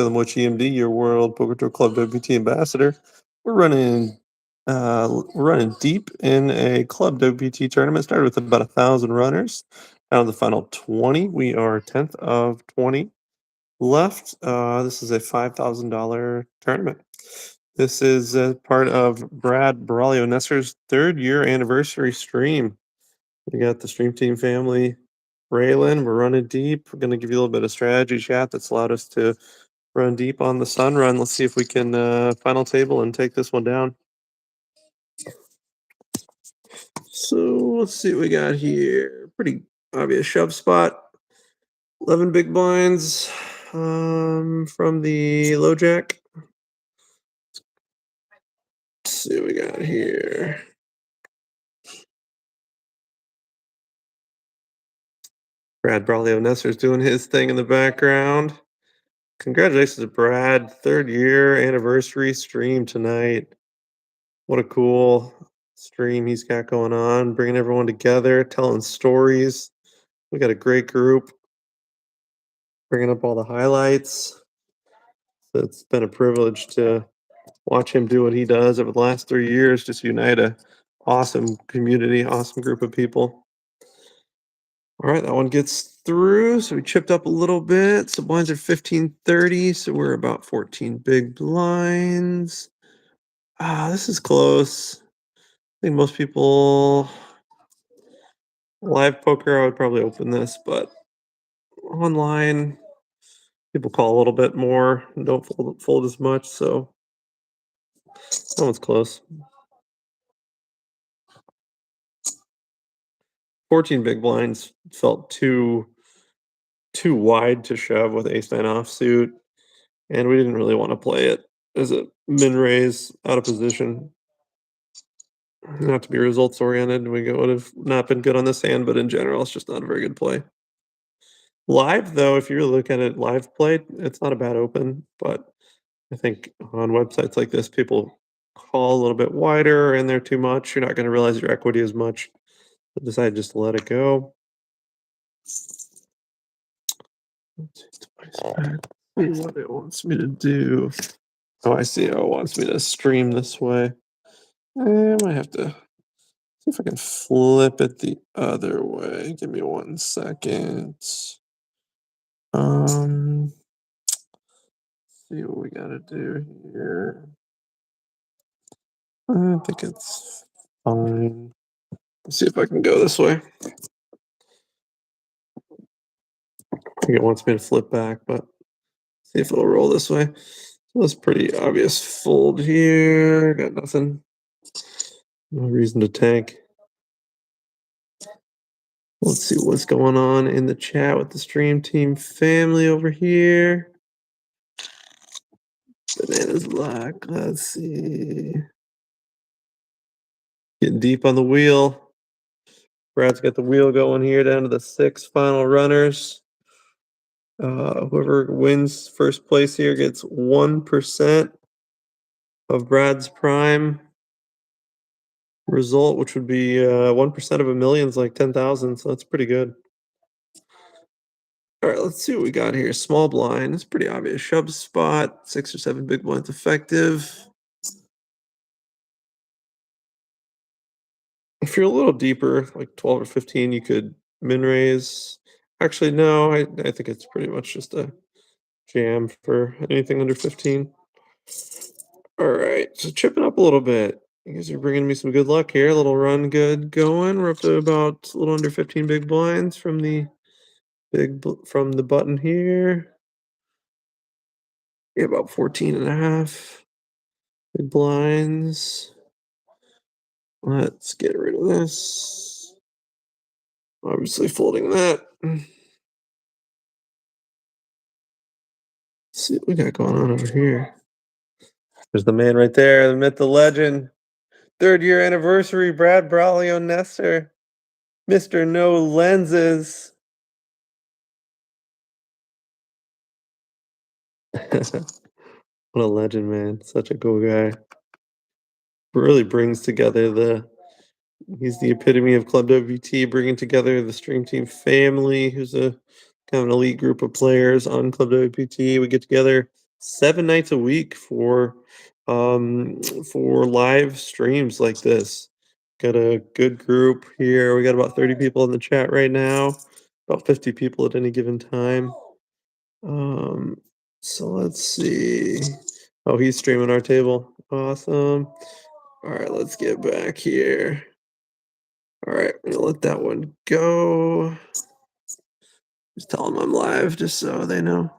The Mochi EMD, your World Poker Tour Club WPT ambassador. We're running we're running deep in a club WPT tournament. Started with about 1,000 runners. Out of the final 20, we are 10th of 20 left. This is a $5,000 tournament. This is part of Brad Braulio Nessar's third year anniversary stream. We got the stream team family. Raylan, we're running deep. We're going to give you a little bit of strategy chat that's allowed us to run deep on the sun run. Let's see if we can final table and take this one down. So let's see what we got here. Pretty obvious shove spot. 11 big blinds from the low jack. Let's see what we got here. Brad Braulio Nessar's doing his thing in the background. Congratulations, Brad. Third year anniversary stream tonight. What a cool stream he's got going on, bringing everyone together, telling stories. We got a great group, bringing up all the highlights. So it's been a privilege to watch him do what he does over the last 3 years, just unite a awesome community, awesome group of people. All right, that one gets through. So we chipped up a little bit. So blinds are 1530. So we're about 14 big blinds. This is close. I think most people live poker, I would probably open this, but online people call a little bit more and don't fold as much. So that one's close. 14 big blinds felt too wide to shove with ace nine offsuit, and we didn't really want to play it as a min raise out of position. Not to be results oriented, we would have not been good on this hand, but in general, it's just not a very good play. Live though, if you're looking at live play, it's not a bad open, but I think on websites like this, people call a little bit wider and they're too much. You're not going to realize your equity as much. I decided just to let it go. See what it wants me to do. Oh, I see. Oh, it wants me to stream this way. I might have to see if I can flip it the other way. Give me 1 second. See what we gotta do here. I think it's fine. Let's see if I can go this way. I think it wants me to flip back, but see if it'll roll this way. So that's pretty obvious fold here. Got nothing. No reason to tank. Let's see what's going on in the chat with the stream team family over here. Bananas luck. Let's see. Getting deep on the wheel. Brad's got the wheel going here down to the 6 final runners. Whoever wins first place here gets 1% of Brad's prime result, which would be 1% of a million is like 10,000. So that's pretty good. All right, let's see what we got here. Small blind. It's pretty obvious. Shove spot. 6 or 7 big blinds effective. If you're a little deeper, like 12 or 15, you could min raise. Actually, no, I think it's pretty much just a jam for anything under 15. All right, so chipping up a little bit. You guys are bringing me some good luck here. A little run good going. We're up to about a little under 15 big blinds from the button here. Yeah, about 14 and a half big blinds. Let's get rid of this. Obviously folding that. Let's see what we got going on over here. There's the man right there, the myth, the legend. Third year anniversary, Brad Braulio Nessar. Mr. No Lenses. What a legend, man. Such a cool guy. Really brings together he's the epitome of Club WT, bringing together the stream team family, who's a kind of an elite group of players on Club WPT. We get together 7 nights a week for live streams like this. Got a good group here. We got about 30 people in the chat right now, about 50 people at any given time. Um, so let's see. Oh, he's streaming our table. Awesome. All right, let's get back here. All right, I'm gonna let that one go. Just tell them I'm live just so they know.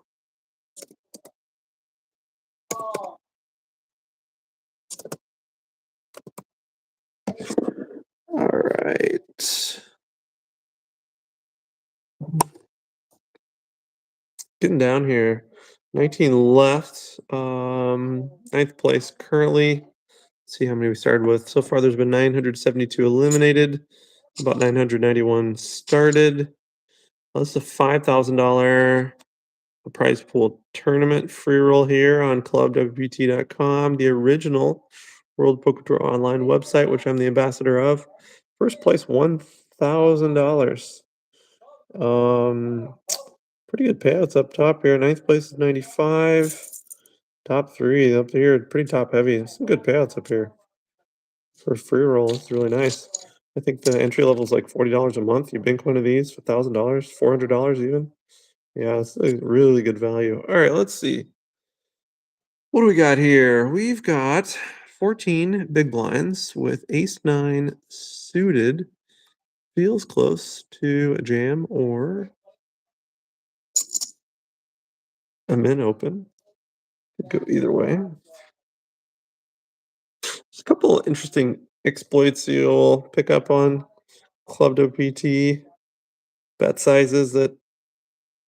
All right. Getting down here. 19 left. Ninth place currently. See how many we started with. So far, there's been 972 eliminated, about 991 started. Well, this is a $5,000 prize pool tournament free roll here on clubwpt.com, the original World Poker Tour online website, which I'm the ambassador of. First place, $1,000. Um, Pretty good payouts up top here. Ninth place is 95. Top three up here, pretty top heavy. Some good payouts up here for a free roll. It's really nice. I think the entry level is like $40 a month. You bank one of these for $1,000, $400 even. Yeah, it's a really good value. All right, let's see. What do we got here? We've got 14 big blinds with ace nine suited. Feels close to a jam or a min open. Could go either way. There's a couple of interesting exploits you'll pick up on Club WPT. Bet sizes that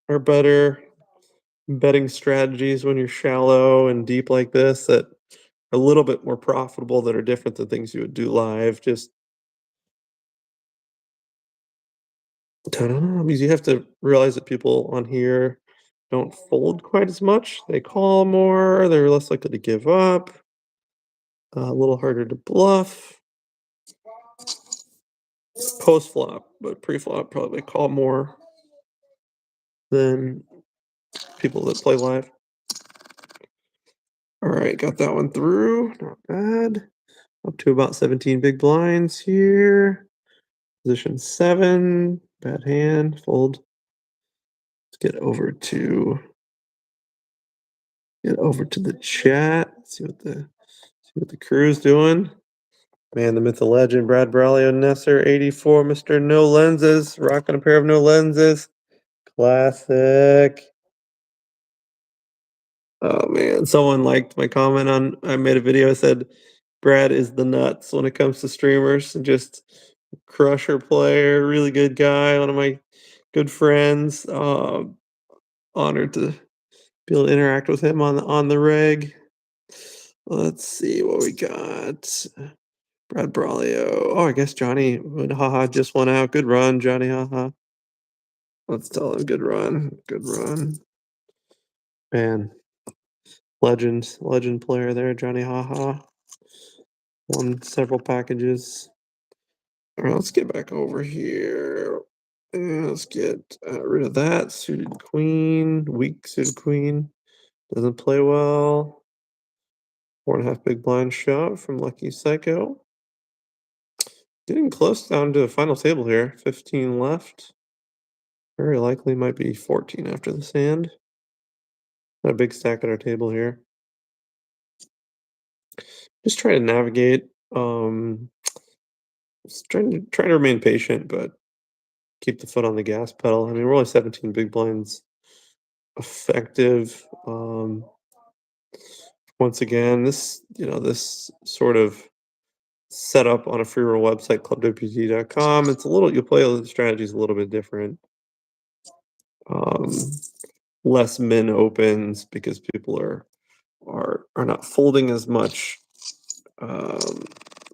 are better. Betting strategies when you're shallow and deep like this that are a little bit more profitable that are different than things you would do live. Just I don't know, because you have to realize that people on here don't fold quite as much. They call more, they're less likely to give up, a little harder to bluff. Post flop, but pre flop probably call more than people that play live. All right, got that one through. Not bad. Up to about 17 big blinds here. Position 7. Bad hand. Fold. Let's get over to the chat. See what the crew's doing. Man, the myth, the legend, Brad Braulio, Nessar, 84, Mr. No Lenses, rocking a pair of no lenses. Classic. Oh man, someone liked my comment on I made a video. I said Brad is the nuts when it comes to streamers. Just crusher player, really good guy, one of my good friends. Honored to be able to interact with him on the reg. Let's see what we got. Brad Braulio. Oh, I guess Johnny Haha just went out. Good run, Johnny Haha. Let's tell him good run. Good run. Man, legend player there, Johnny Haha. Won several packages. All right, let's get back over here. And let's get rid of that. Suited queen, weak suited queen. Doesn't play well. 4.5 big blind shot from Lucky Psycho. Getting close down to the final table here. 15 left. Very likely might be 14 after this hand. Got a big stack at our table here. Just trying to navigate. Just trying to remain patient, but keep the foot on the gas pedal. I mean, we're only 17 big blinds effective. Once again, this sort of setup on a free roll website, clubwpt.com. It's a little you'll play the strategies a little bit different. Um, Less min opens because people are not folding as much.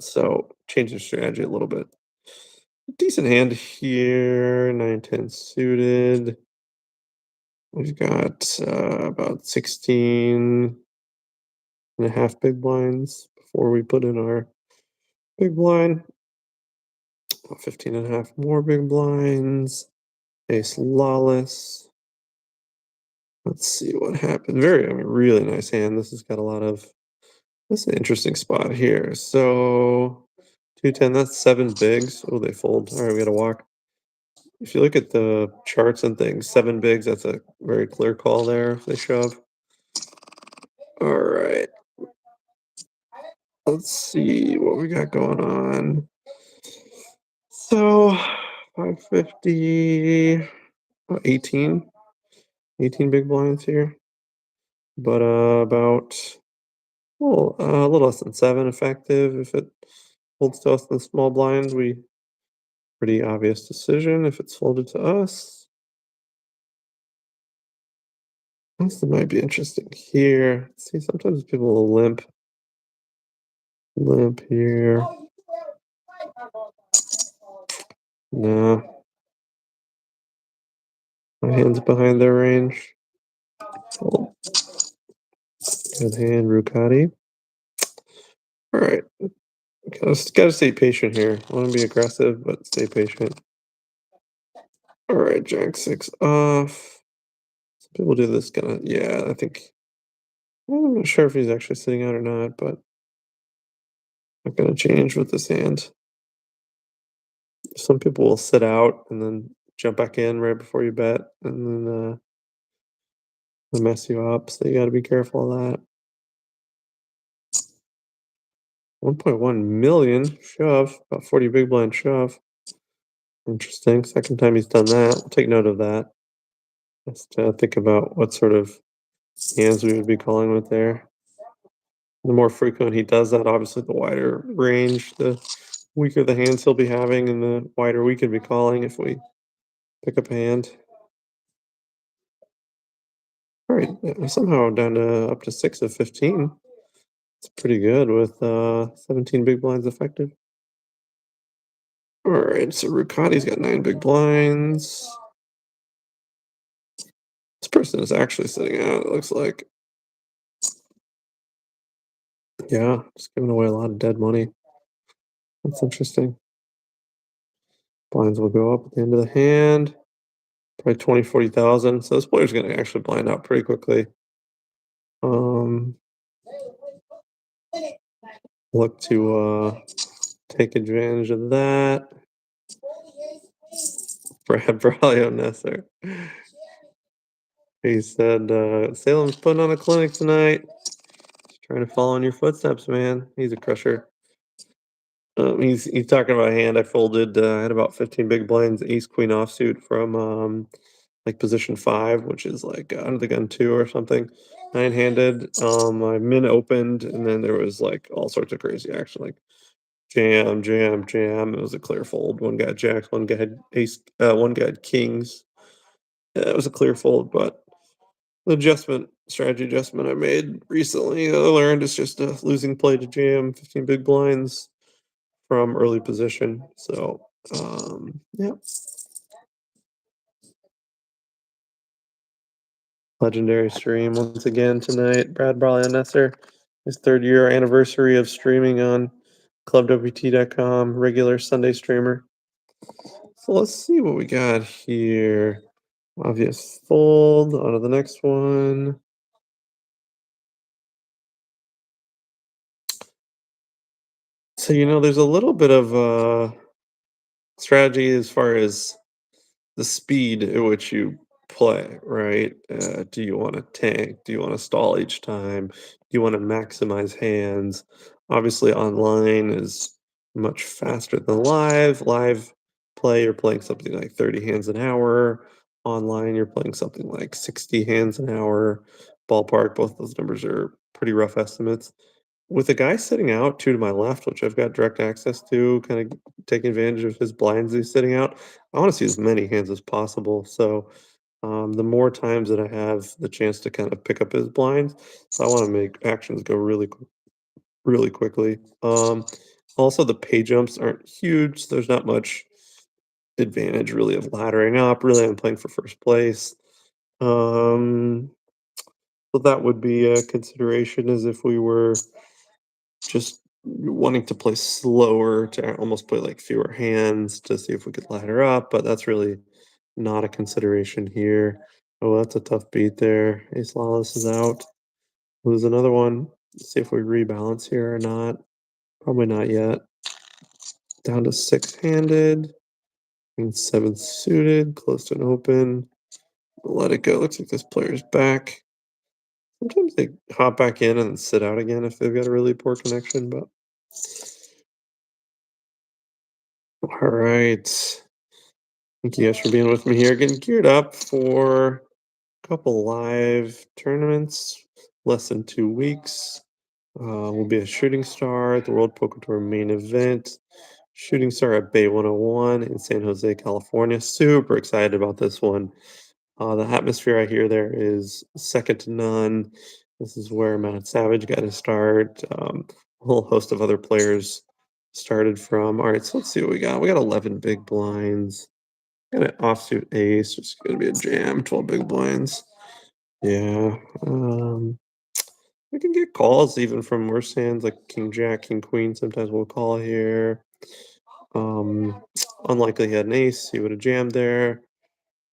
So change the strategy a little bit. Decent hand here, 9-10 suited. We've got about 16 and a half big blinds before we put in our big blind. 15 and a half more big blinds. Ace lawless. Let's see what happened. Very, I mean, really nice hand. This has got a lot of. This is an interesting spot here. So 210, that's seven bigs. Oh, they fold. All right, we got to walk. If you look at the charts and things, seven bigs, that's a very clear call there if they shove. All right, let's see what we got going on. So 550, 18, 18 big blinds here, but about well, a little less than seven effective. If it holds to us in small blind, we pretty obvious decision. If it's folded to us, this might be interesting here. See, sometimes people will limp here. No, my hand's behind their range. Fold. Good hand, Rucati. All right, gotta stay patient here. I want to be aggressive, but stay patient. All right, Jack six off. Some people do this kind of, yeah, I think, I'm not sure if he's actually sitting out or not, but not gonna change with this hand. Some people will sit out and then jump back in right before you bet, and then they mess you up. So you got to be careful of that. 1.1 million shove, about 40 big blind shove. Interesting. Second time he's done that. We'll take note of that. Just think about what sort of hands we would be calling with there. The more frequent he does that, obviously, the wider range, the weaker the hands he'll be having, and the wider we could be calling if we pick up a hand. All right, somehow down to up to 6 of 15. It's pretty good with 17 big blinds effective. All right, so Rucati's got 9 big blinds. This person is actually sitting out, it looks like. Yeah, just giving away a lot of dead money. That's interesting. Blinds will go up at the end of the hand. Probably 20, 40,000. So this player's going to actually blind out pretty quickly. Um, Look to take advantage of that. Brad Braulio Nessar. He said, Salem's putting on a clinic tonight. Just trying to follow in your footsteps, man. He's a crusher. He's talking about a hand I folded. I had about 15 big blinds, ace queen offsuit from like position five, which is like under the gun two or something, nine-handed. I min opened, and then there was like all sorts of crazy action, like jam, jam, jam. It was a clear fold. One guy had jacks, one guy had ace, one guy had kings. Yeah, it was a clear fold, but the strategy adjustment I made recently, I learned it's just a losing play to jam 15 big blinds from early position. So, yeah, legendary stream once again tonight. Brad Brawley and Nessar, his third year anniversary of streaming on clubwt.com, regular Sunday streamer. So let's see what we got here. Obvious fold. On to the next one. So, there's a little bit of strategy as far as the speed at which you play, right? Do you want to tank? Do you want to stall each time? Do you want to maximize hands? Obviously, online is much faster than live. Live play, you're playing something like 30 hands an hour. Online, you're playing something like 60 hands an hour. Ballpark, both those numbers are pretty rough estimates. With a guy sitting out two to my left, which I've got direct access to, kind of taking advantage of his blinds he's sitting out, I want to see as many hands as possible. So the more times that I have the chance to kind of pick up his blinds, so I want to make actions go really quickly. Also, the pay jumps aren't huge. So there's not much advantage really of laddering up. Really, I'm playing for first place. Um, so that would be a consideration as if we were just wanting to play slower to almost play like fewer hands to see if we could ladder up, but that's really not a consideration here. Oh, that's a tough beat there. Ace Lawless is out. Lose another one. See if we rebalance here or not. Probably not yet. Down to six-handed. And seven suited. Close to an open. Let it go. Looks like this player's back. Sometimes they hop back in and then sit out again if they've got a really poor connection, but all right. Thank you guys for being with me here. Getting geared up for a couple live tournaments. Less than 2 weeks. Will be a shooting star at the World Poker Tour main event. Shooting star at Bay 101 in San Jose, California. Super excited about this one. The atmosphere I hear there is second to none. This is where Matt Savage got his start. A whole host of other players started from. All right, so let's see what we got. We got 11 big blinds. Got an offsuit ace. It's going to be a jam. 12 big blinds. Yeah. We can get calls even from worse hands like King Jack, King Queen. Sometimes we'll call here. Um, Unlikely he had an ace. He would have jammed there.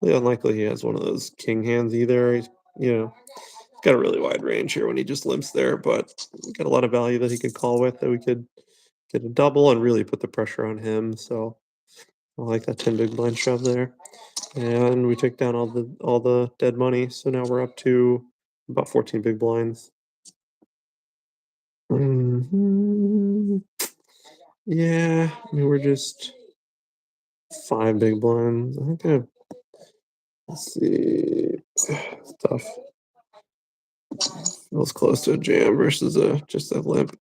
Really unlikely he has one of those king hands either. He's got a really wide range here when he just limps there, but we got a lot of value that he could call with that we could get a double and really put the pressure on him. So I like that 10 big blind shove there. And we took down all the dead money. So now we're up to about 14 big blinds. Mhm. Yeah, I mean we're just five big blinds. I think let's see. It's tough. Feels close to a jam versus a just a limp.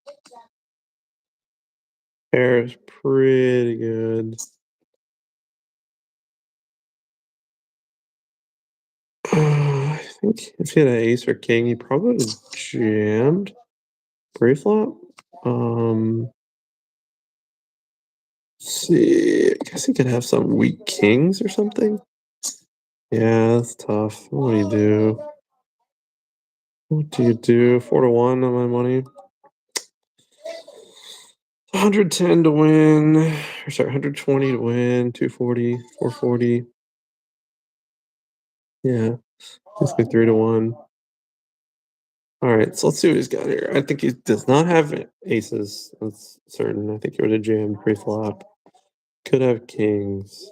Pair is pretty good. I think if he had an ace or king, he probably would have jammed pre-flop. Um, let's see. I guess he could have some weak kings or something. Yeah, that's tough. What do you do? What do you do? 4 to 1 on my money. 110 to win. Or sorry, 120 to win. 240, 440. Yeah, basically 3 to 1. All right, so let's see what he's got here. I think he does not have aces. That's certain. I think he would have jammed pre-flop. Could have kings.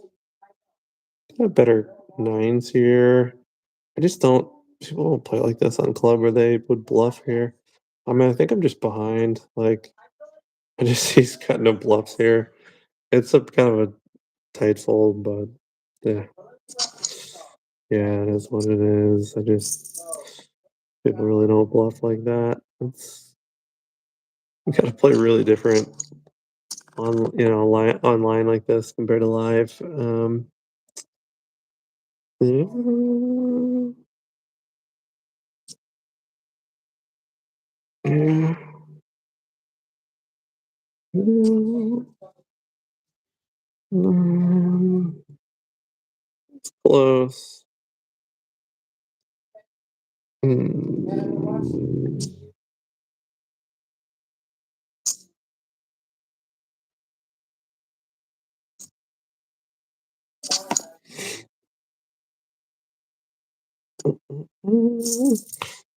Could have better nines here. I just don't. People don't play like this on club where they would bluff here. I mean, I think I'm just behind. Like, I just he's got no bluffs here. It's a kind of a tight fold, but yeah, yeah, it is what it is. I just people really don't bluff like that. It's you got to play really different online like this compared to live. Yeah, yeah, yeah, um, close. Mm,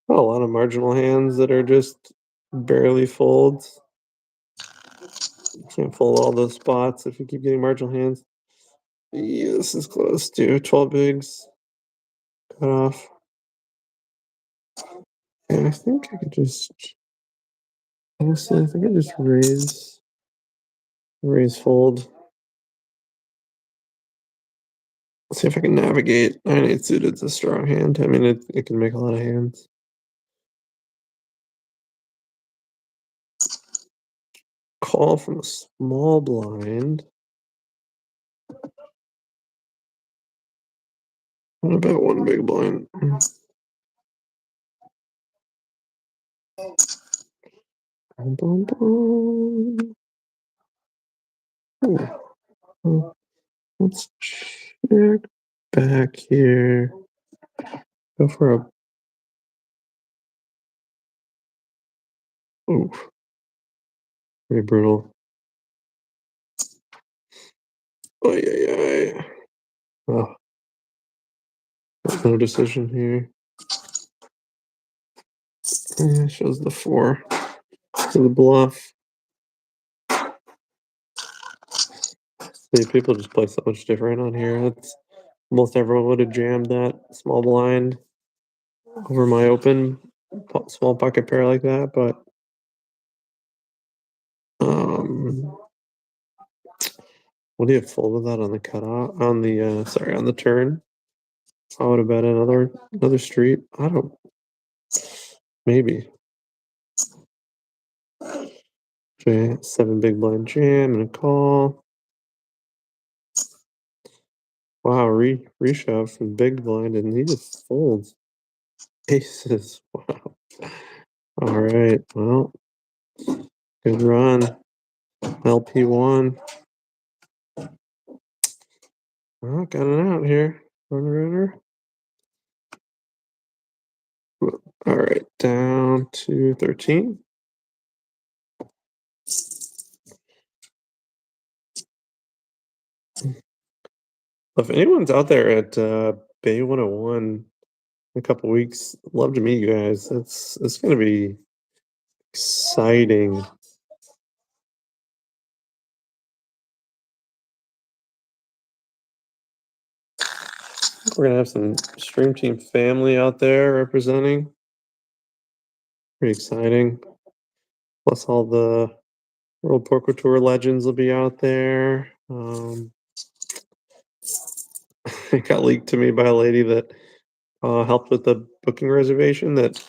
a lot of marginal hands that are just barely folds. You can't fold all those spots if you keep getting marginal hands. Yeah, this is close to 12 bigs cut off. And I think I could just honestly, I think I just raise fold. See if I can navigate. 9-8 suited's a strong hand. I mean, it can make a lot of hands. Call from a small blind. What about one big blind? Bum, bum, bum. Ooh, let's check back here. Go for a. Ooh, pretty brutal. Oh, yeah, yeah. Oh, No decision here. Yeah, shows the 4 to the bluff. See, people just play so much different on here. It's almost everyone would have jammed that small blind over my open small pocket pair like that, but um, what do you fold with that on the cutoff on the sorry on the turn? I would have bet another street. I don't maybe. Okay, 7 big blind jam and a call. Wow, reshove from big blind and he just folds. Aces. Wow. All right. Well, good run. LP1. Well, got it out here. Runner. All right, down to 13. If anyone's out there at Bay 101 in a couple weeks, love to meet you guys. It's gonna be exciting. We're gonna have some stream team family out there representing. Pretty exciting. Plus all the World Poker Tour legends will be out there. It got leaked to me by a lady that helped with the booking reservation that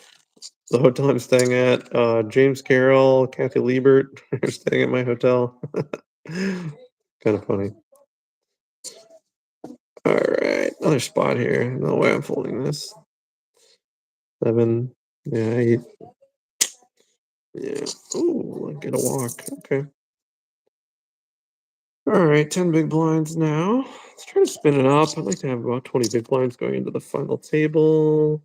the hotel I'm staying at, James Carroll, Kathy Liebert are staying at my hotel. Kind of funny. All right, another spot here. No way I'm folding this. 7, yeah, 8. Yeah. Ooh, I get a walk. Okay. All right, 10 big blinds now. Let's try to spin it up. I'd like to have about 20 big blinds going into the final table.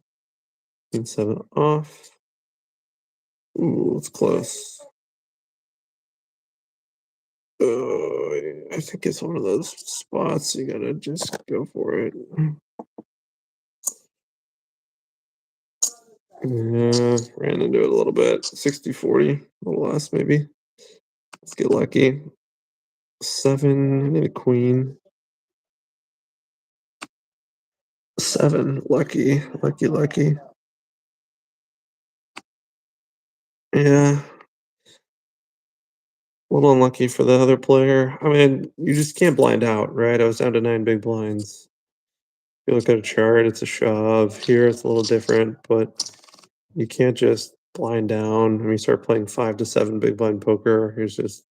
Queen 7 off. Ooh, it's close. I think it's one of those spots you gotta just go for it. Yeah, ran into it a little bit. 60-40, a little less maybe. Let's get lucky. 7, I need a queen. 7, lucky. Yeah, a little unlucky for the other player. I mean, you just can't blind out, right? I was down to 9 big blinds. If you look at a chart, it's a shove. Here, it's a little different, but you can't just blind down. When you start playing 5 to 7 big blind poker, here's just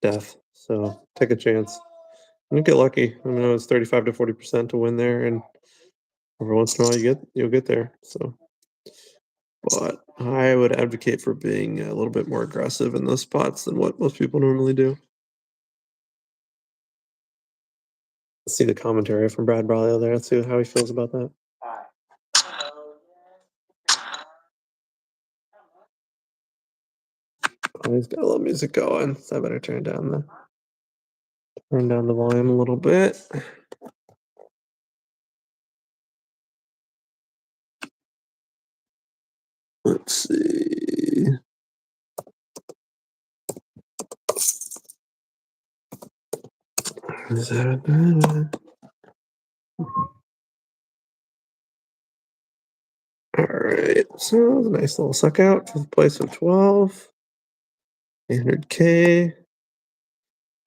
death. So take a chance. You get lucky. I mean, it was 35 to 40% to win there, and every once in a while you'll get there. So, but I would advocate for being a little bit more aggressive in those spots than what most people normally do. See the commentary from Brad Braulio there. Let's see how he feels about that. Oh, he's got a little music going, so I better turn down the volume a little bit. Let's see. Is that all right? So a nice little suck out for the place of 12. 800K.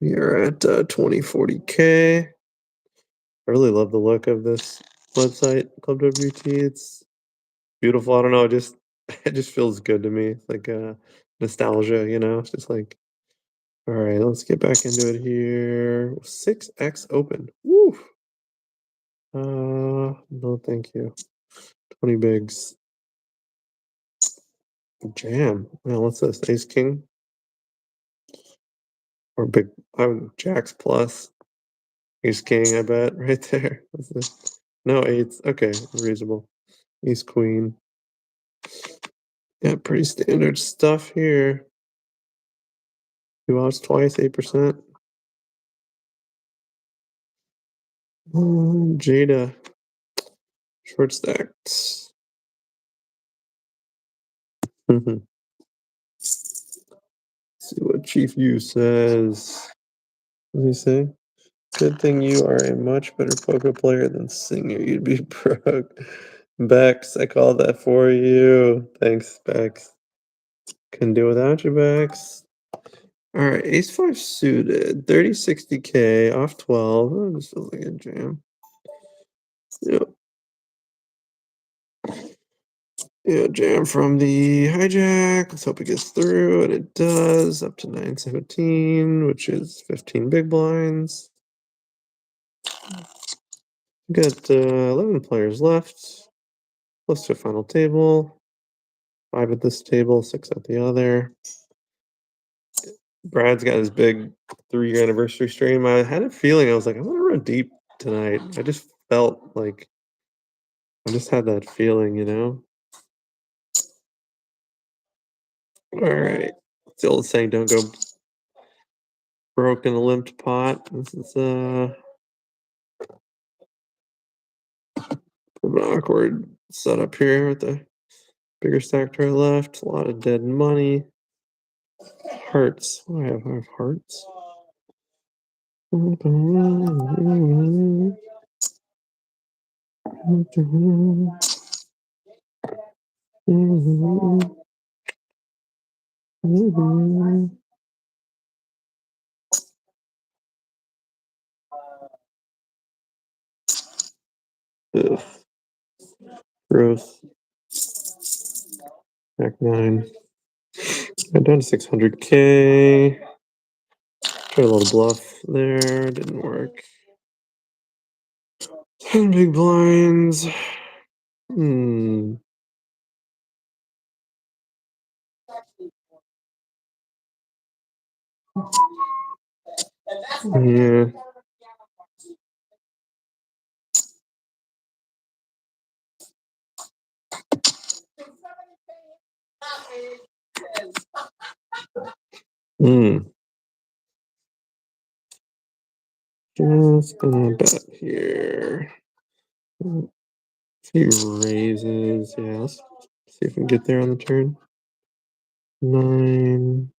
We are at 2040K. I really love the look of this website, Club WT. It's beautiful. I don't know, just it just feels good to me. It's like nostalgia, you know. It's just like, all right, let's get back into it here. 6x open. Woo. No, thank you. 20 bigs. Jam. Well, what's this? Ace King or big? Oh, Jacks plus. Ace King, I bet right there. What's this? No eights. Okay, reasonable. Ace Queen. Yeah, pretty standard stuff here. 2 outs twice, 8%. Jada. Short stacks. Mhm. See what Chief U says. What does he say? Good thing you are a much better poker player than Singer. You'd be broke. Bex, I called that for you. Thanks, Bex. Couldn't do without you, Bex. All right, ace five suited, 30, 60K off 12. Oh, this feels like a jam. Yep. Yeah, jam from the hijack. Let's hope it gets through, and it does. Up to 917, which is 15 big blinds. Got 11 players left. Close to a final table. 5 at this table, 6 at the other. Brad's got his big 3-year anniversary stream. I had a feeling, I was like, I'm gonna run deep tonight. I just felt like I just had that feeling, you know? All right. It's the old saying, don't go broke in a limped pot. This is an awkward setup here with the bigger stack to our left. A lot of dead money. Hearts. What do I have? I have hearts. Ugh, gross. Back 9. Got down to 600K. Tried a little bluff there. Didn't work. 10 big blinds. Hmm. Yeah. Hmm. Just gonna bet here. If he raises, yeah, let's see if we can get there on the turn. 9.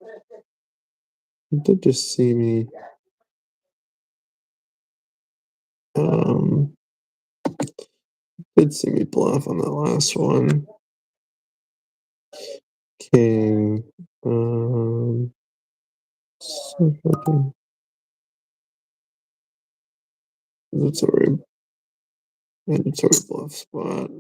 He did just see me. Um, did see me bluff on that last one. King. So fucking. Mandatory, mandatory bluff spot.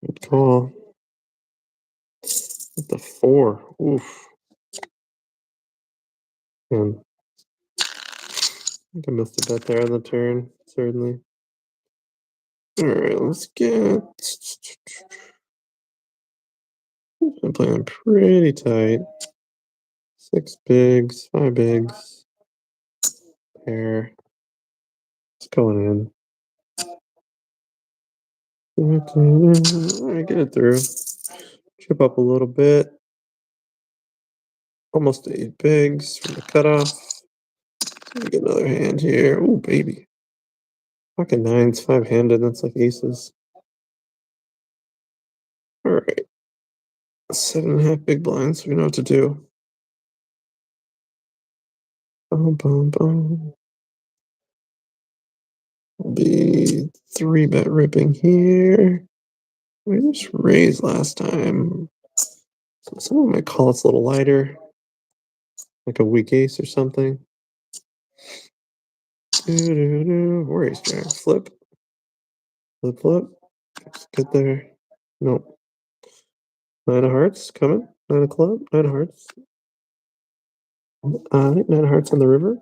Good call. At the 4. Oof. Man, I think I missed a bet there on the turn, certainly. All right, let's get. I'm playing pretty tight. 6 bigs, 5 bigs, pair. It's going in. All right, get it through. Chip up a little bit. Almost to 8 bigs from the cutoff. Get another hand here. Ooh, baby. Fucking 9s, 5-handed. That's like aces. All right. 7.5 big blinds. We know what to do. Boom, boom, boom. Be 3-bet ripping here. We just raised last time. So someone might call us a little lighter, like a weak ace or something. Or ace jack. Flip. Flip, flip. Just get there. Nope. 9 of hearts coming. 9 of club. 9 of hearts. 9 of hearts on the river.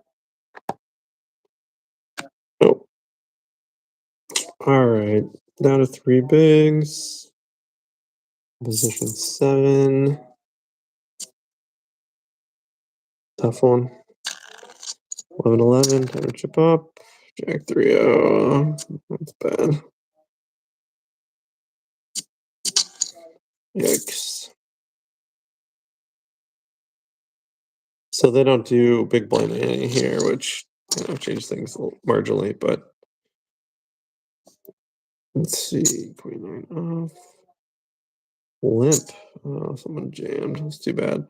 Nope. All right. Down to 3 bigs. Position 7. Tough one. 11, 11. Time to chip up. Jack 3 0. That's bad. Yikes. So they don't do big blind ante here, which changes things a little marginally, but let's see. Queen nine off. Limp. Oh, someone jammed. That's too bad.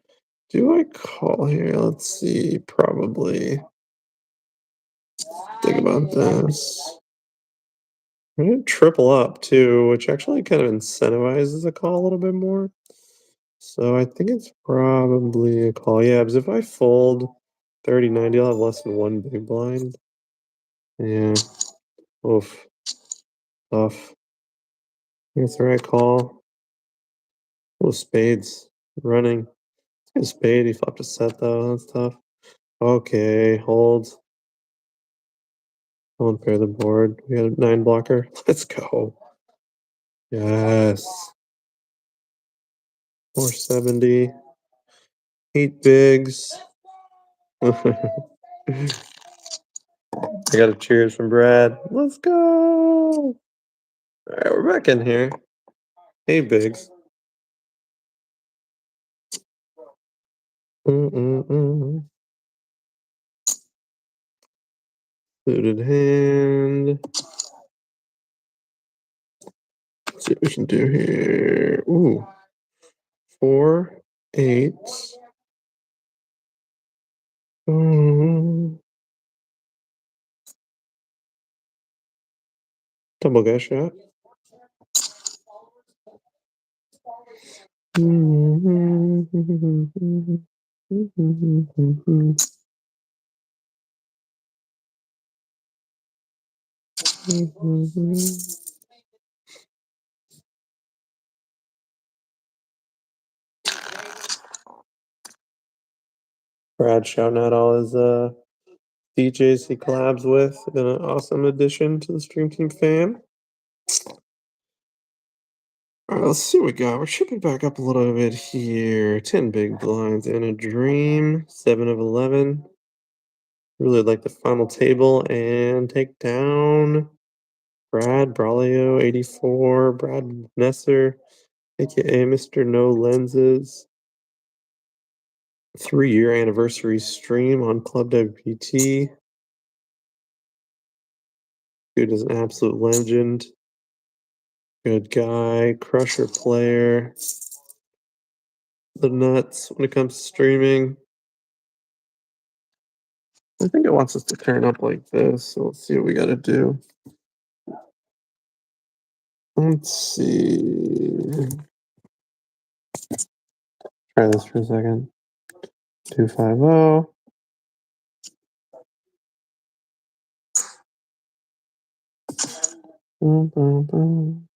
Do I call here? Let's see. Probably. Think about this. I'm gonna triple up too, which actually kind of incentivizes a call a little bit more. So I think it's probably a call. Yeah, because if I fold 30-90, I'll have less than one big blind. Yeah. Oof. Tough. I think it's the right call. Oh, spades. Running. It's a spade. He flopped a set though. That's tough. Okay, hold. I'll impair the board. We got a 9 blocker. Let's go. Yes. 470. 8 bigs. I got a cheers from Brad. Let's go. All right, we're back in here. 8 bigs. Suited hand. Let's see what we can do here. Ooh. 4, 8. Double guy shot. Brad shouting out all his DJs he collabs with. Been an awesome addition to the Stream Team fam. All right, let's see what we got. We're shipping back up a little bit here. 10 big blinds and a dream. 7 of 11. Really like the final table and take down Brad Braulio 84. Brad Nessar, aka Mr. No Lenses. 3-year anniversary stream on Club WPT. Dude is an absolute legend. Good guy, crusher player. The nuts when it comes to streaming. I think it wants us to turn up like this, so let's see what we gotta do. Let's see. Try this for a second. 250. Boom, boom, boom.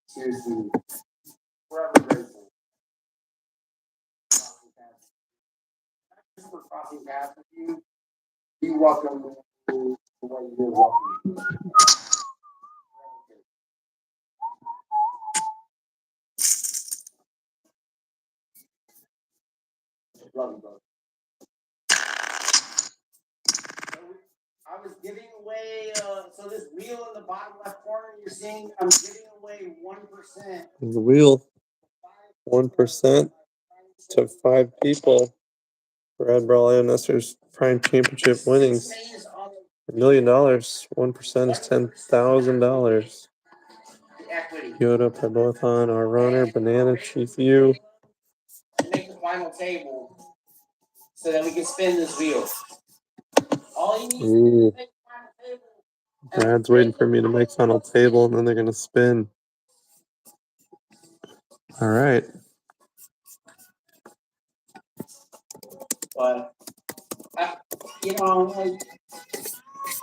Seriously, forever grateful. For crossing paths with you. You welcome to the way you're welcome. Love you, brother. I was giving away, so this wheel in the bottom left corner, you're seeing I'm giving away 1%. The wheel, 1% to 5 people. Brad Braulio Nessar's Prime Championship winnings. $1 million. 1% is $10,000. Yoda, Pebothon, our runner, Banana, Chief U. Make the final table so that we can spin this wheel. All you need is to make the final table. Brad's waiting for me to make final table, and then they're gonna spin. All right. But like,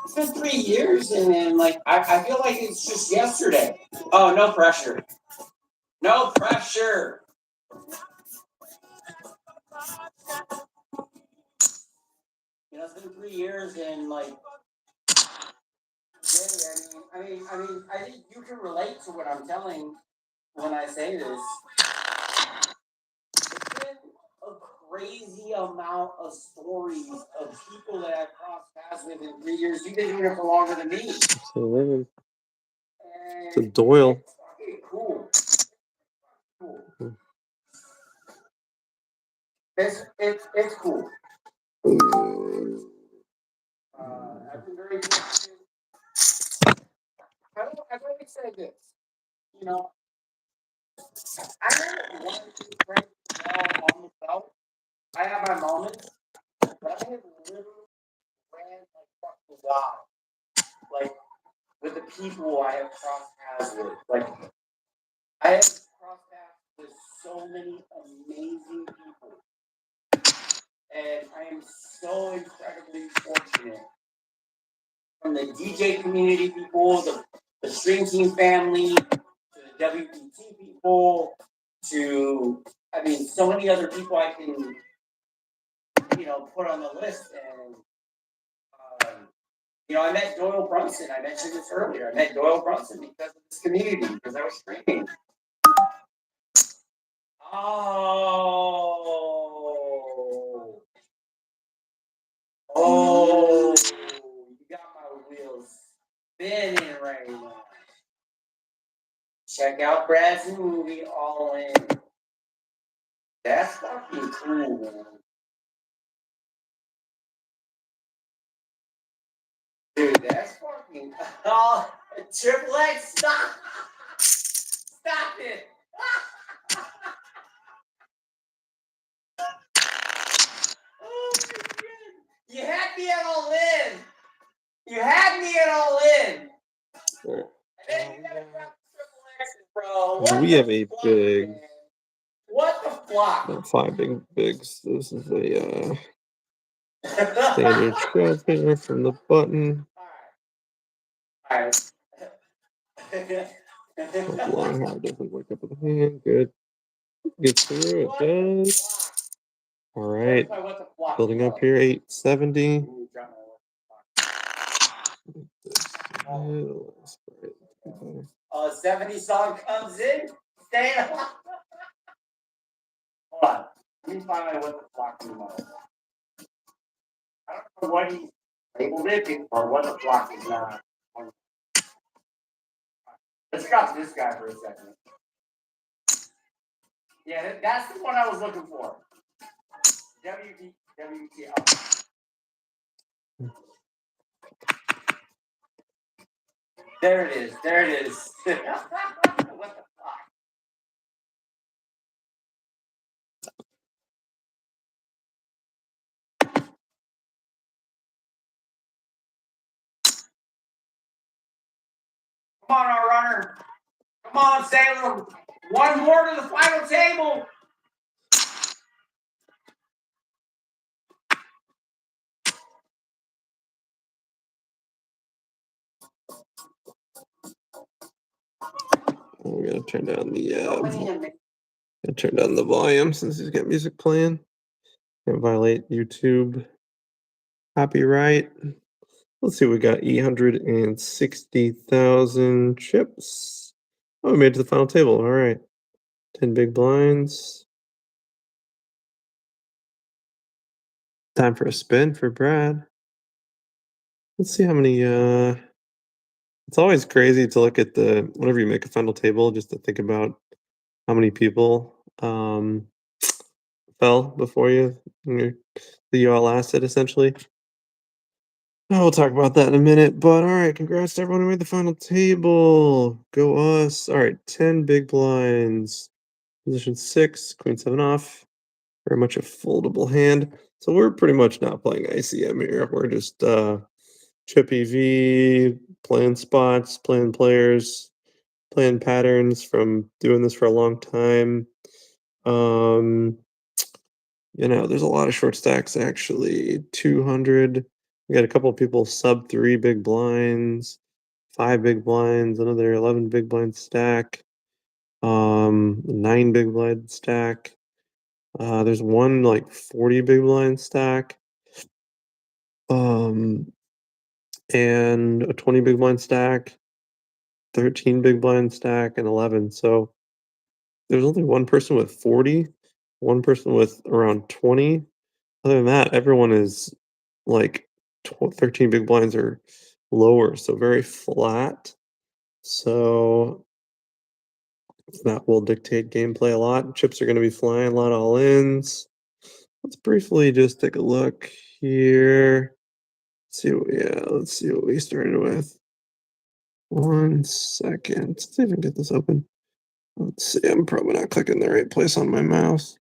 it's been 3 years, and like I feel like it's just yesterday. Oh, no pressure. No pressure. It's been 3 years, and like, I think you can relate to what I'm telling when I say this. It's been a crazy amount of stories of people that I've crossed paths with in 3 years. You've been doing it for longer than me. Absolutely. It's a Doyle. It's fucking cool. It's cool. I've been very fortunate. I've always said this. You know, I don't want to be great on the belt. I have my moments, but I have literally ran like fucking God. Like with the people I have crossed paths with. Like I have crossed paths with so many amazing people. And I am so incredibly fortunate. From the DJ community people, the Stream Team family, to the WPT people, to so many other people I can, put on the list. And I met Doyle Brunson. I mentioned this earlier. I met Doyle Brunson because of this community, because I was streaming. Oh, you got my wheels spinning right now. Check out Brad's movie, All In. That's fucking cool, man. Dude, that's fucking. Oh, Triple X, stop! Stop it! Oh my god! You had me at All In! You had me at All In! And then you gotta grab Triple X's, bro. We have a big. Man? What the fuck? Not 5 big bigs. This is a standard shove here from the button. Alright. Long hard doesn't wake up with the hand. Good. Gets through. It does. All right. Building up here. 870. Oh, 70 song comes in. Stay on. Hold on. Let me find out what the flock is about. I don't know what he labeled it or what the flock is not. Let's drop this guy for a second. Yeah, that's the one I was looking for. WTL. There it is. There it is. What the fuck? Come on, our runner. Come on, Salem. One more to the final table. We're gonna turn down the volume since he's got music playing. Can't violate YouTube copyright. Let's see, we got 860,000 chips. Oh, we made it to the final table. All right. 10 big blinds. Time for a spin for Brad. Let's see how many. It's always crazy to look at whenever you make a final table, just to think about how many people fell before you. That you all lasted, essentially. Oh, we'll talk about that in a minute, but all right, congrats to everyone who made the final table. Go us. All right, 10 big blinds. Position 6, queen 7 off. Very much a foldable hand. So we're pretty much not playing ICM here. We're just chip EV, playing spots, playing players, playing patterns from doing this for a long time. There's a lot of short stacks actually. 200. We got a couple of people sub 3 big blinds, 5 big blinds, another 11 big blind stack, 9 big blind stack. There's one like 40 big blind stack, and a 20 big blind stack, 13 big blind stack, and 11. So there's only one person with 40, one person with around 20. Other than that, everyone is like 13 big blinds or lower, so very flat. So that will dictate gameplay a lot. Chips are going to be flying, a lot of all-ins. Let's briefly just take a look here. Let's see what we started with. 1 second. Let's even get this open. Let's see. I'm probably not clicking the right place on my mouse.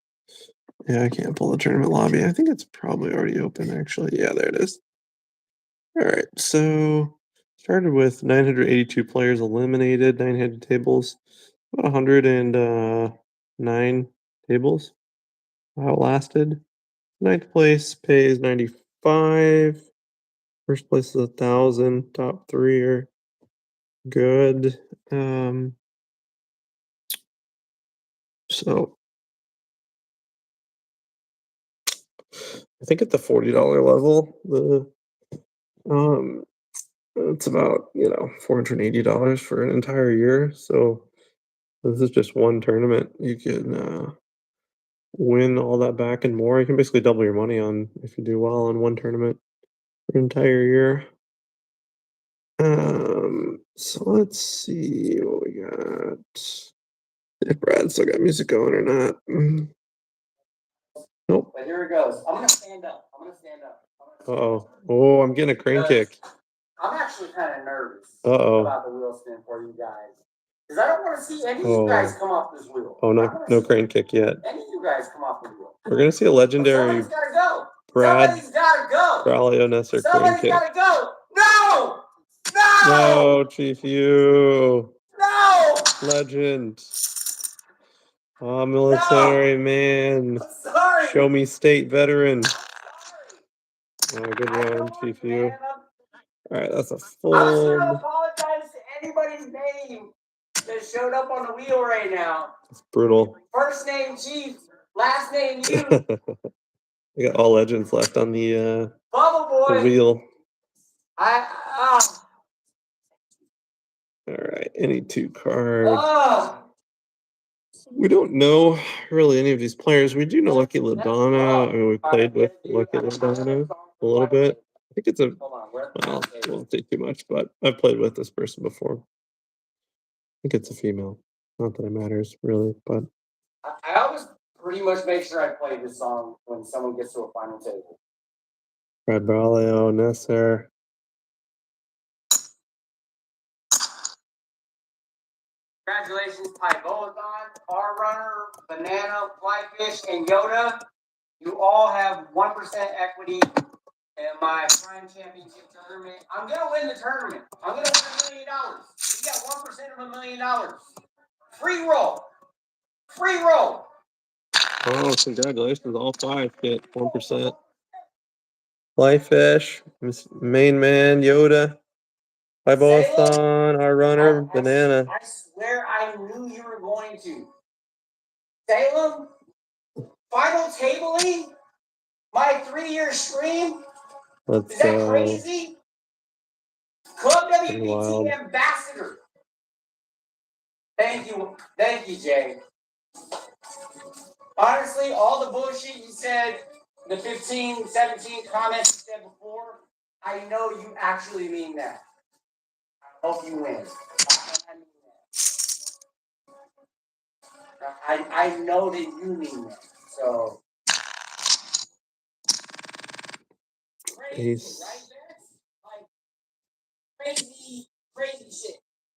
Yeah, I can't pull the tournament lobby. I think it's probably already open, actually. Yeah, there it is. All right. So started with 982 players eliminated, 900 tables, about 109 tables. Outlasted. Ninth place pays 95. First place is 1,000. Top three are good. So I think at the $40 level, um it's about $480 for an entire year. So this is just one tournament. You can win all that back and more. You can basically double your money on if you do well in one tournament for an entire year. So let's see what we got. If Brad still got music going or not. Nope. But here it goes. I'm gonna stand up. Uh-oh. Oh, I'm getting a crane kick. I'm actually kind of nervous Uh-oh. about the wheel spin for you guys. Because I don't want to see any of you guys come off this wheel. Oh, no crane kick yet. Any of you guys come off the wheel. We're going to see a legendary Somebody's gotta go. Brad Somebody's gotta go. Braulio Nessar crane kick. Somebody's gotta go. No! No! No, Chief, you. No! Legend. Oh, military man. I'm sorry. Show me state veteran. Oh, good run, Chief, you. All right, that's a full. I'm just gonna apologize to anybody's name that showed up on the wheel right now. It's brutal. First name Chief, last name you. We got all legends left on the Bubble Boy. the wheel. All right, any two cards. We don't know really any of these players. We do know Lucky Ladonna. I mean, we played with Lucky Ladonna a little bit. I think it's a. Well, I won't say too much, but I've played with this person before. I think it's a female. Not that it matters really, but I always pretty much make sure I play this song when someone gets to a final table. Brad Braulio, Nessar. Congratulations, Pyboathon, R Runner, Banana, Flyfish, and Yoda. You all have 1% equity in my Prime Championship tournament. I'm gonna win the tournament. I'm gonna win $1 million. You got 1% of $1 million. Free roll. Free roll. Oh, congratulations! All five get 1%. Flyfish, Main Man, Yoda, Pyboathon, our runner, Banana. I swear I knew you were going to. Salem, final tabling, my 3-year stream. Let's Is that crazy? Club wild. WBT ambassador. Thank you, Jay. Honestly, all the bullshit you said, the 15, 17 comments you said before, I know you actually mean that. I hope you win. I mean that. I know that you mean that. So. Crazy, right? Like, crazy shit.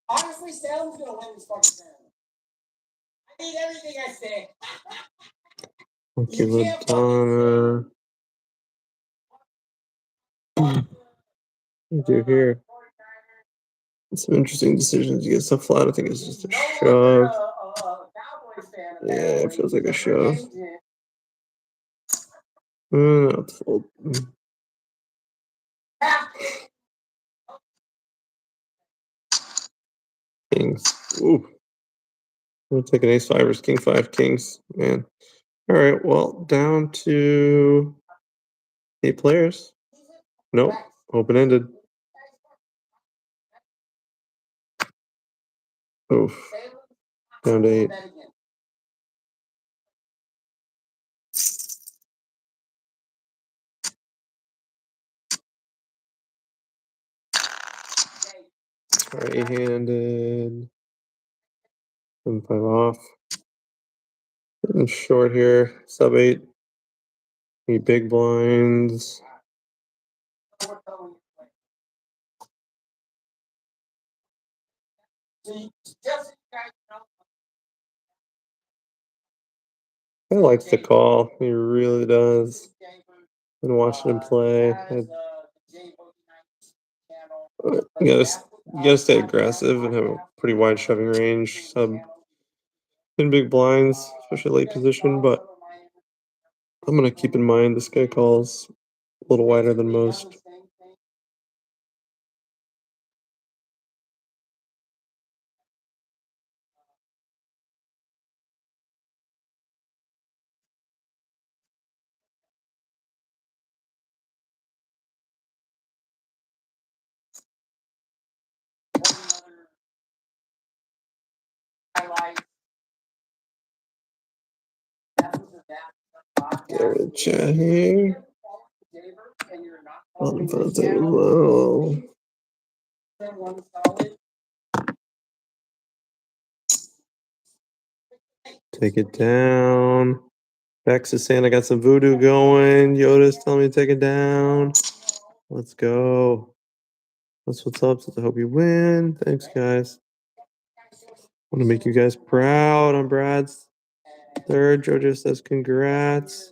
Honestly, Salem's gonna win this fucking tournament. I need everything I say. Okay, Ladonna. What do you do here? Some interesting decisions. You get so flat. I think it's just a shove. Yeah, it feels like a shove. No, it's fold. Kings. Ooh. We'll take an ace five versus king five kings. Man. All right. Well, down to 8 players. Nope. Open ended. Oof. Down to 8. Right-handed. 7-5 off. Getting short here. Sub 8. Need big blinds. He likes the call. He really does. Been watching him play. You gotta stay aggressive and have a pretty wide shoving range. Sub in big blinds, especially late position. But I'm gonna keep in mind this guy calls a little wider than most. Chat here. On front low. Take it down. Bex is saying I got some voodoo going. Yoda's telling me to take it down. Let's go. That's what's up. So I hope you win. Thanks, guys. Want to make you guys proud on Brad's third. Jojo says congrats.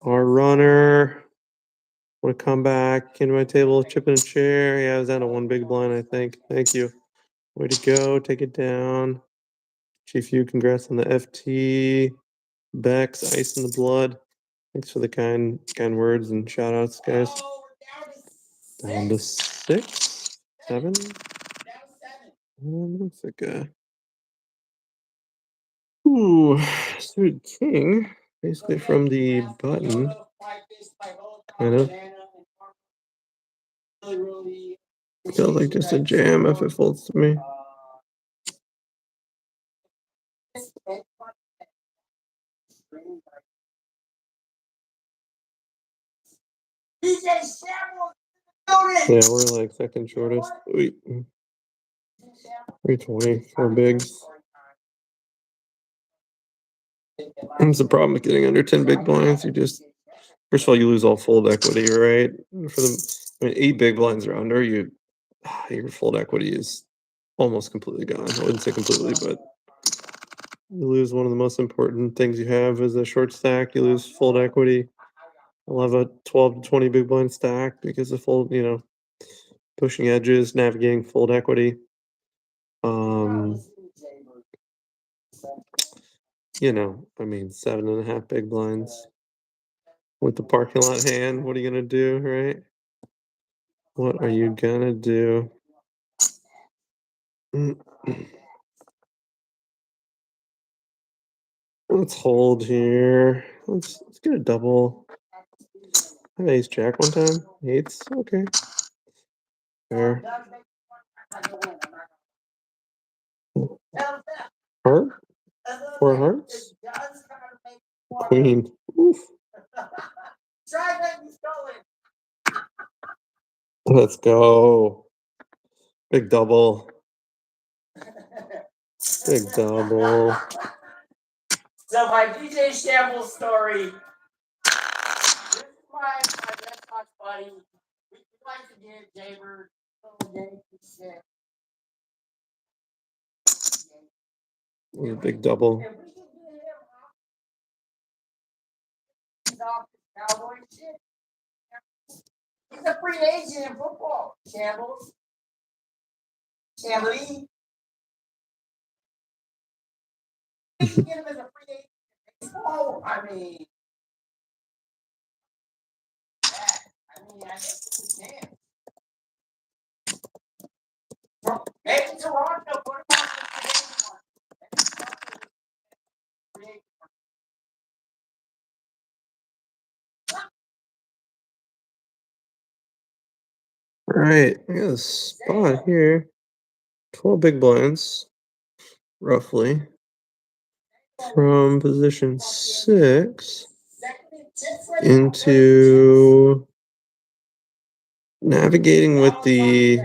Our runner. Want to come back into my table, chip in a chair. Yeah, I was down to one big blind, I think. Thank you. Way to go. Take it down. Chief, you congrats on the FT. Bex, ice in the blood. Thanks for the kind words and shout outs, guys. Down to 6, 7. Looks like a suited king, basically from the button, kind of. Feels like just a jam if it folds to me. Yeah, we're like second shortest. Wait. 320 for bigs. That's the problem with getting under 10 big blinds. You just, first of all, you lose all fold equity, right? For the, 8 big blinds are under, your fold equity is almost completely gone. I wouldn't say completely, but you lose one of the most important things you have is a short stack. You lose fold equity. I'll have a 12 to 20 big blind stack because of fold, pushing edges, navigating fold equity. I mean, 7.5 big blinds with the parking lot hand. What are you gonna do, right? What are you gonna do? Let's hold here. Let's get a double. I have ace jack one time. Eights, okay. Fair. Heart? 4 hearts? Queen. Oof. Let's go. Big double. Big double. So my DJ Shambles story. This is my Red Sox buddy. We like to give Jaybird A big double. He's a free agent in football. Shambles. Shambles. You can get him as a free agent in baseball. I mean, I guess it's a chance. Maybe Toronto put him on the free agent. All right, I got a spot here. 12 big blinds, roughly, from position 6 into navigating with the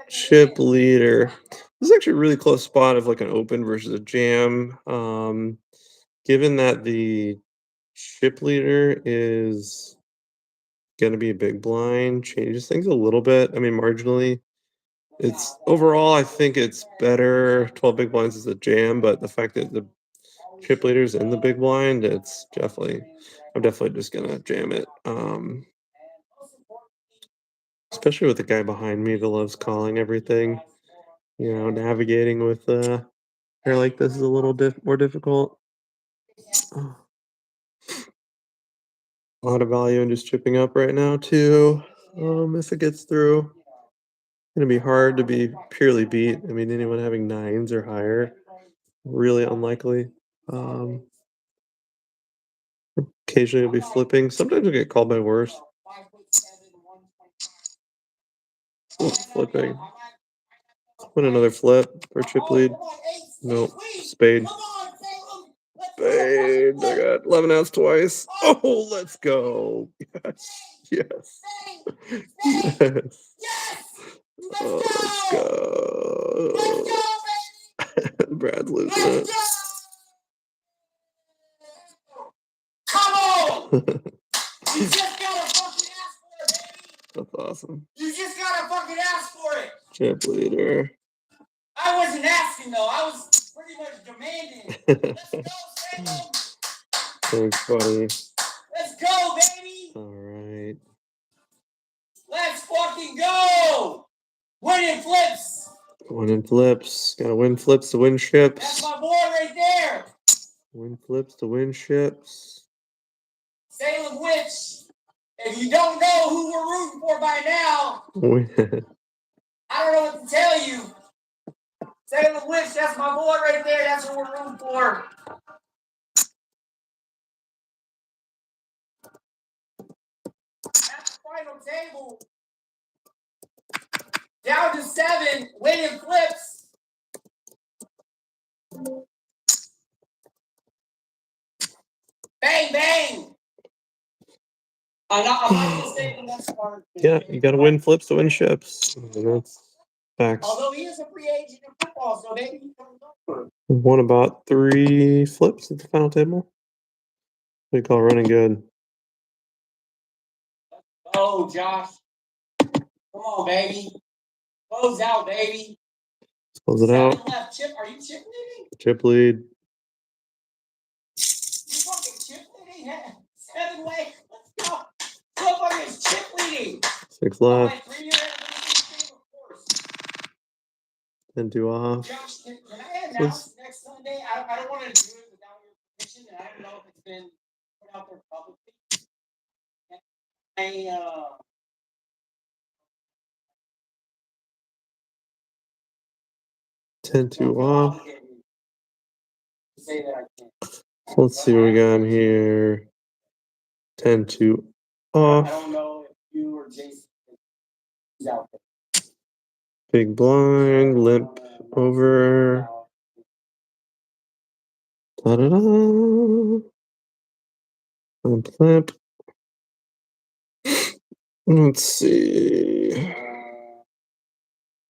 Chip leader. This is actually a really close spot of like an open versus a jam. Given that the chip leader is gonna be a big blind, changes things a little bit. I mean, marginally. It's overall, I think it's better. 12 big blinds is a jam, but the fact that the chip leader's in the big blind, I'm definitely just gonna jam it. Especially with the guy behind me that loves calling everything. Navigating with hair like this is a little more difficult. A lot of value in just chipping up right now too. If it gets through, gonna be hard to be purely beat. I mean, anyone having nines or higher, really unlikely. Um, Occasionally it'll be flipping. Sometimes you'll get called by worse. Oh, flipping. Win another flip for chip lead. Nope. Spade. Spade. I got 11 outs twice. Oh, let's go. Yes. Yes. Yes. Oh, let's go. Brad's losing it. Come on! You just gotta fucking ask for it, baby! That's awesome. You just gotta fucking ask for it! Chip leader. I wasn't asking though, I was pretty much demanding. Let's go, Salem! Thanks, buddy. Let's go, baby! Alright. Let's fucking go! Winning flips! Winning flips. Gotta win flips to win That's ships. my boy right there! Win flips to win ships. Salem Witch! If you don't know who we're rooting for by now, I don't know what to tell you. Salem Witch, that's my boy right there. That's what we're rooting for. At the final table, down to 7, winning flips. Bang, bang. I'm not going to say the next part. Yeah, you gotta win flips to win ships. That's facts. Although he is a free agent in football, so maybe he comes over. Won about 3 flips at the final table. We call running good. Oh, Josh. Come on, baby. Close out, baby. Let's close it 7 out. left. Chip, are you chip leading? Chip lead. You fucking chip leading? 7 left. Let's go. Motherfucker is chip leading. 6 On my left. 3-year anniversary stream, of course. And 2 off. Josh, can I announce next Sunday? I don't want to do it without your permission, and I don't know if it's been put out there publicly. I 10-2 off. say that I can't. Let's see what we got in here. 10-2 I off. don't know if you or Jason is out there. Big blind. Limp over. Da-da-da. Limp, limp. Let's see.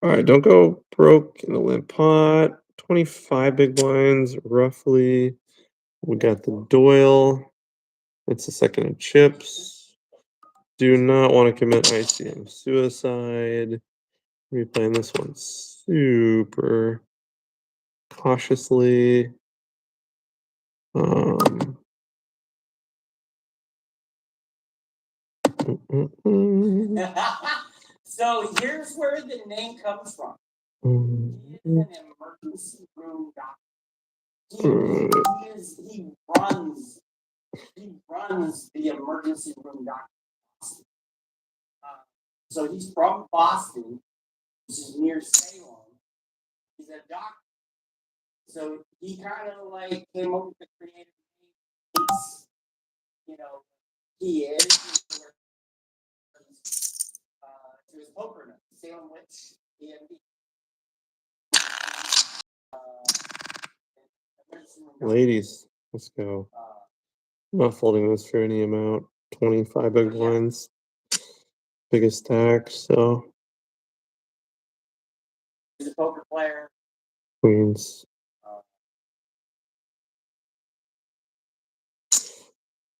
All right, don't go broke in the limp pot. 25 big blinds, roughly. We got the Doyle. It's the second of chips. Do not want to commit ICM suicide. Replaying this one super cautiously. Um, So here's where the name comes from. He is an emergency room doctor. He runs the emergency room doctor. So he's from Boston, which is near Salem. He's a doctor. So he kind of like came up with the creative name. He is to his poker name, Salem Witch, EMD. Ladies, let's go. I'm not folding this for any amount. 25 big blinds. Biggest stack, so poker player. Queens.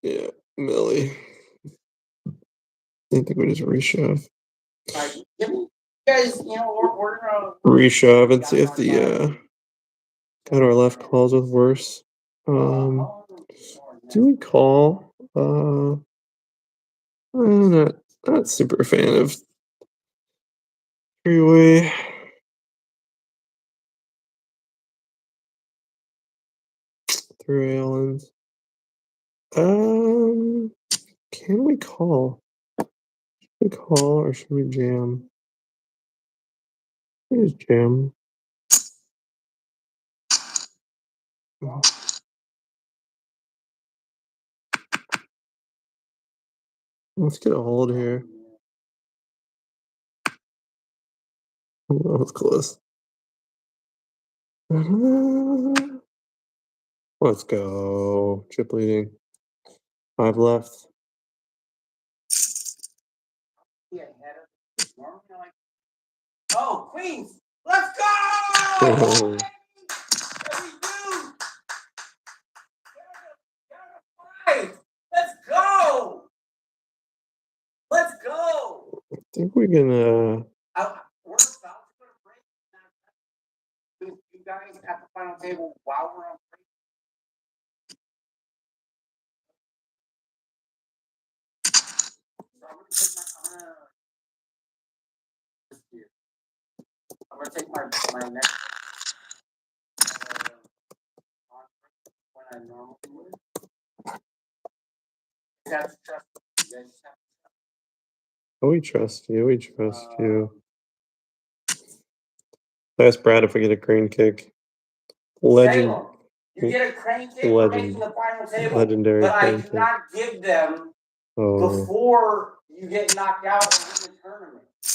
Yeah, Millie. I think we just reshove. Give me, guys, we're gonna Reshove and see if the guy to our left calls with worse. Do we call? I'm not super fan of three-way. Three Allens. Can we call? Should we call or should we jam? We just jam. Let's get a hold here. Oh, that was close. Let's go. Chip leading. 5 left. Oh, Queens! Let's go! Oh. Let's go! Let's go! I think we're gonna. We're about to go to break. You guys at the final table while we're on break. I'm gonna take my next when I normally would. That's trust. You guys have Oh, we trust you. We trust you. Ask Brad if we get a crane kick. Legend. Salem, you get a crane kick for making the final table, Legendary but I crane do kick. not give them Oh. before you get knocked out or win the tournament. I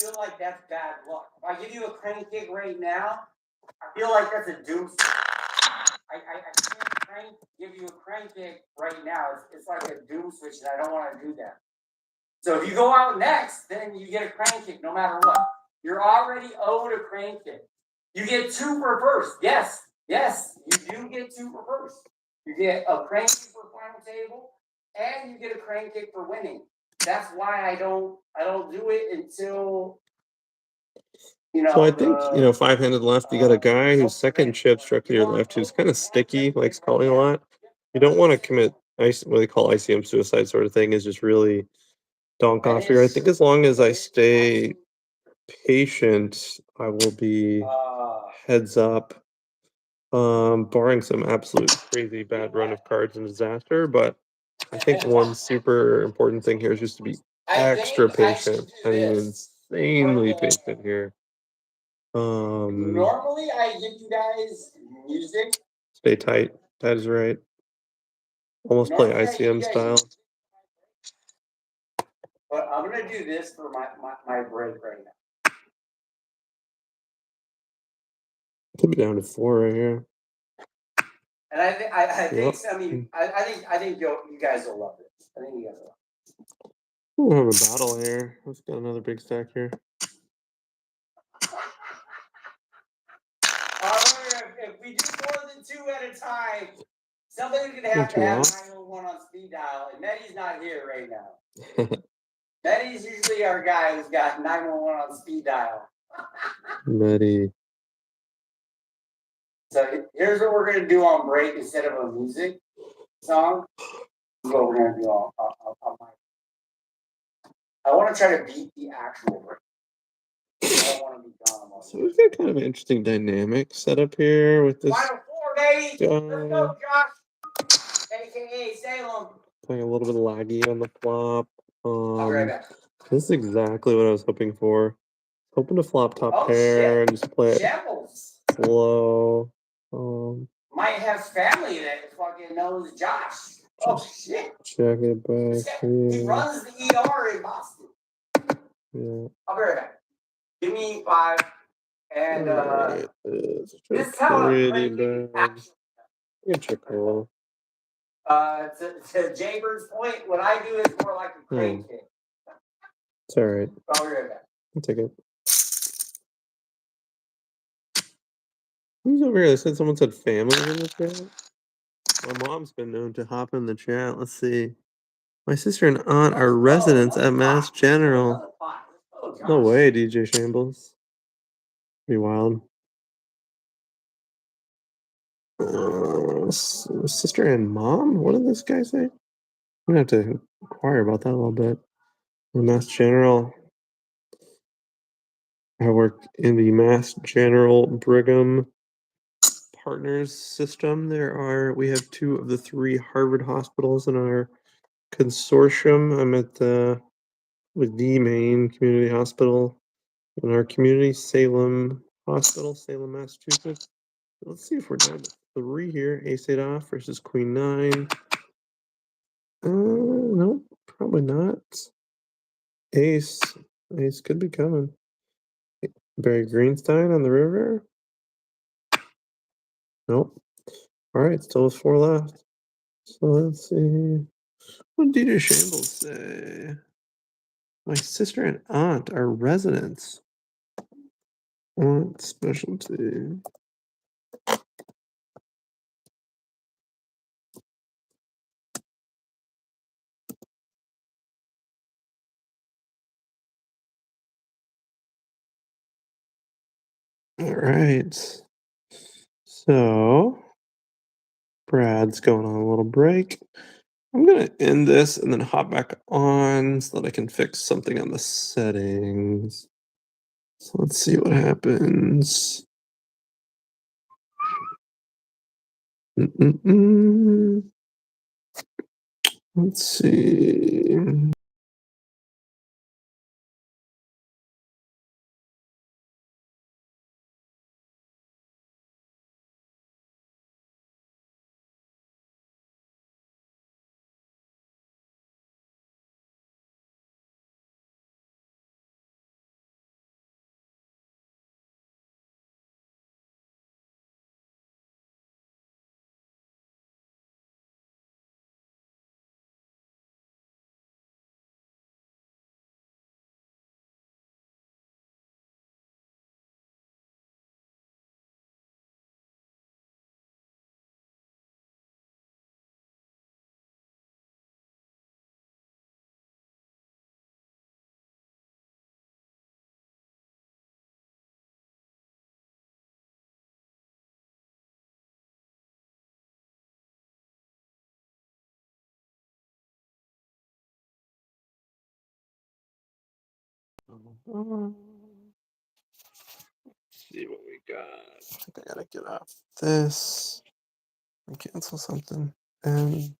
feel like that's bad luck. If I give you a crane kick right now, I feel like that's a doom. I can't give you a crane kick right now. It's like a doom switch, and I don't want to do that. So if you go out next, then you get a crane kick no matter what. You're already owed a crane kick. You get 2 for first. Yes, you do get 2 for first. You get a crane kick for final table, and you get a crane kick for winning. That's why I don't do it until So I think 5-handed left. You got a guy whose second chip struck to your left, who's kind of sticky, likes calling a lot. You don't want to commit what they call ICM suicide sort of thing. Is just really donk off here. I think as long as I stay patient, I will be heads up. Barring some absolute crazy bad run of cards and disaster, but I think one super important thing here is just to be extra patient. I mean, insanely patient here. Normally, I give you guys music. Stay tight. That is right. Almost play ICM style. But I'm gonna do this for my break right now. Could be down to 4 right here. And I think I think you guys will love this. I think you guys will love it. We'll have a battle here. Let's get another big stack here. If we do more than 2 at a time, somebody's gonna have to have 911 on speed dial, and Meddy's not here right now. Meddy's usually our guy who's got 911 on speed dial. Meddy. So here's what we're gonna do on break instead of a music song. This is what we're gonna do on my. I want to try to beat the actual break. I don't want to be gone. So we've got kind of an interesting dynamic set up here with this. Final 4, baby. Let's go, Josh. AKA Salem. Playing a little bit laggy on the flop. I'll be right back. This is exactly what I was hoping for. Hoping to flop top pair and just play it slow. Might have family that fucking knows Josh. Oh shit! Check it back. He runs the ER in Boston. Yeah. I'll be right back. Give me 5 and this is pretty bad. Get your call. To Jaber's point, what I do is more like a crane kick. It's all right. I'll be right back. I'll take it. Who's over here? They said someone said family in the chat. My mom's been known to hop in the chat. Let's see. My sister and aunt are residents at Mass General. No way, DJ Shambles. Be wild. Sister and mom? What did this guy say? I'm gonna have to inquire about that a little bit. The Mass General. I work in the Mass General Brigham Partners system. We have two of the three Harvard hospitals in our consortium. I'm at with the main community hospital in our community, Salem Hospital, Salem, Massachusetts. Let's see if we're down to 3 here. Ace 8 off versus Queen 9. Nope, probably not. Ace. Ace could be coming. Barry Greenstein on the river. Nope. All right, still with 4 left. So let's see. What did DJ Shambles say? My sister and aunt are residents. What specialty? All right. So Brad's going on a little break. I'm gonna end this and then hop back on so that I can fix something on the settings. So let's see what happens. Mm-mm-mm. Let's see. See what we got. I think I gotta get off this and cancel something. And